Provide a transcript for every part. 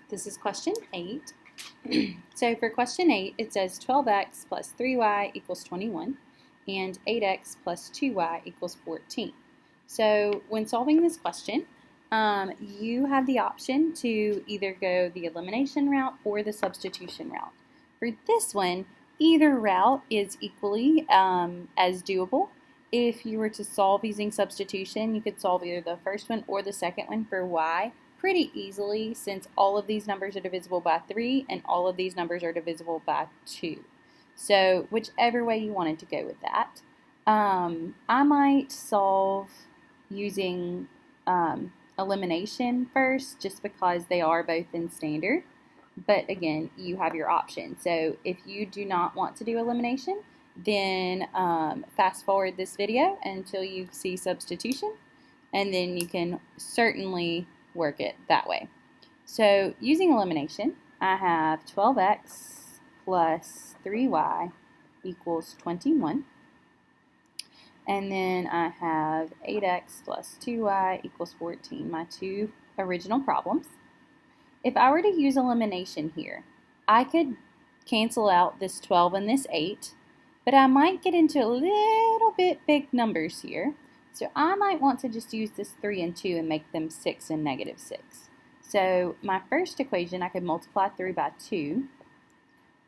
This is question 8. So for question 8, it says 12x plus 3y equals 21 and 8x plus 2y equals 14. So when solving this question, you have the option to either go the elimination route or the substitution route. For this one, either route is equally as doable. If you were to solve using substitution, you could solve either the first one or the second one for y pretty easily, since all of these numbers are divisible by 3 and all of these numbers are divisible by 2. So whichever way you wanted to go with that. I might solve using elimination first, just because they are both in standard. But again, you have your option. So if you do not want to do elimination, then fast forward this video until you see substitution, and then you can certainly work it that way. So using elimination, I have 12x plus 3y equals 21. And then I have 8x plus 2y equals 14, my two original problems. If I were to use elimination here, I could cancel out this 12 and this 8, but I might get into a little bit big numbers here. So I might want to just use this 3 and 2 and make them 6 and negative 6. So my first equation, I could multiply 3 by 2.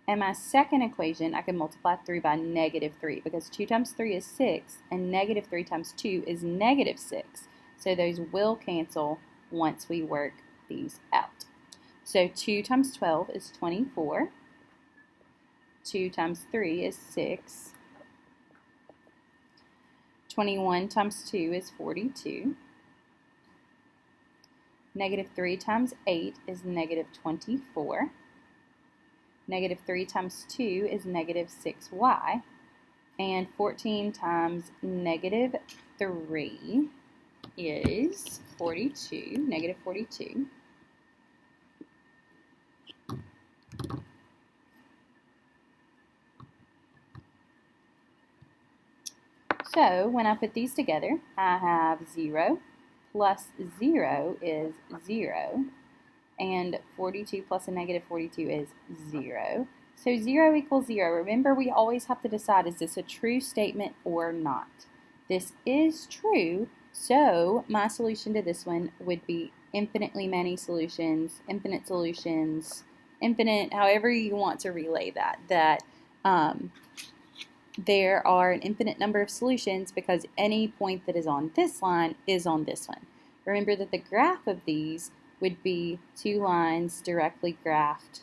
And my second equation, I can multiply 3 by negative 3, because 2 times 3 is 6, and negative 3 times 2 is negative 6. So those will cancel once we work these out. So 2 times 12 is 24. 2 times 3 is 6. 21 times 2 is 42. Negative 3 times 8 is negative 24. Negative 3 times 2 is negative 6y. And 14 times negative 3 is 42, negative 42. So when I put these together, I have 0 plus 0 is 0, and 42 plus a negative 42 is 0. So 0 equals 0. Remember, we always have to decide, is this a true statement or not? This is true, so my solution to this one would be infinitely many solutions, infinite solutions, infinite, however you want to relay that. There are an infinite number of solutions because any point that is on this line is on this one. Remember that the graph of these would be two lines directly graphed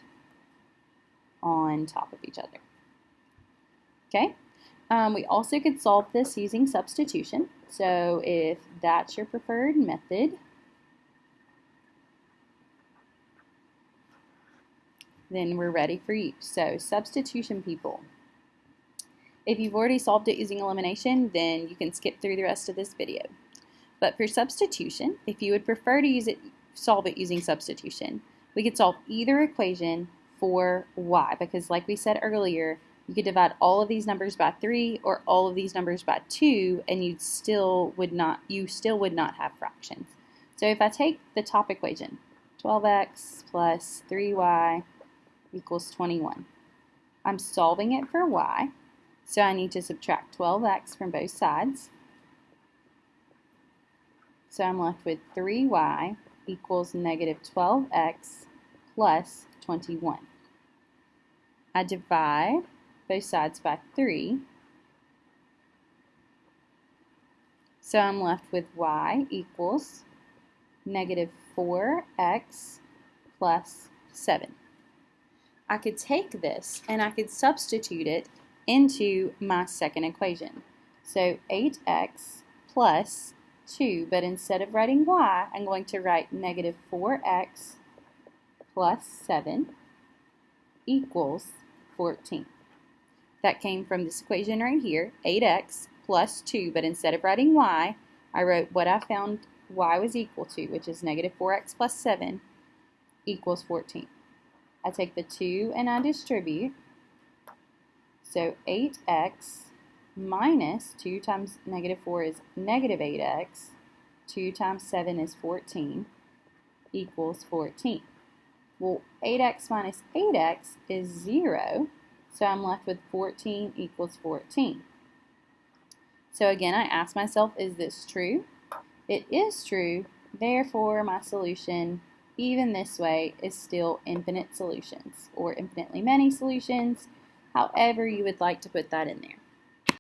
on top of each other. Okay? We also could solve this using substitution. So if that's your preferred method, then we're ready for use. So substitution, people. If you've already solved it using elimination, then you can skip through the rest of this video. But for substitution, if you would prefer to solve it using substitution, we could solve either equation for y, because like we said earlier, you could divide all of these numbers by 3 or all of these numbers by 2, and you still would not have fractions. So if I take the top equation, 12x plus 3y equals 21, I'm solving it for y. So I need to subtract 12x from both sides. So I'm left with 3y equals negative 12x plus 21. I divide both sides by 3. So I'm left with y equals negative 4x plus 7. I could take this and I could substitute it into my second equation. So 8x plus 2, but instead of writing y, I'm going to write negative 4x plus 7 equals 14. That came from this equation right here, 8x plus 2, but instead of writing y, I wrote what I found y was equal to, which is negative 4x plus 7 equals 14. I take the 2 and I distribute. So 8x minus 2 times negative 4 is negative 8x. 2 times 7 is 14 equals 14. Well, 8x minus 8x is 0, so I'm left with 14 equals 14. So again, I ask myself, is this true? It is true, therefore my solution, even this way, is still infinite solutions, or infinitely many solutions, however you would like to put that in there.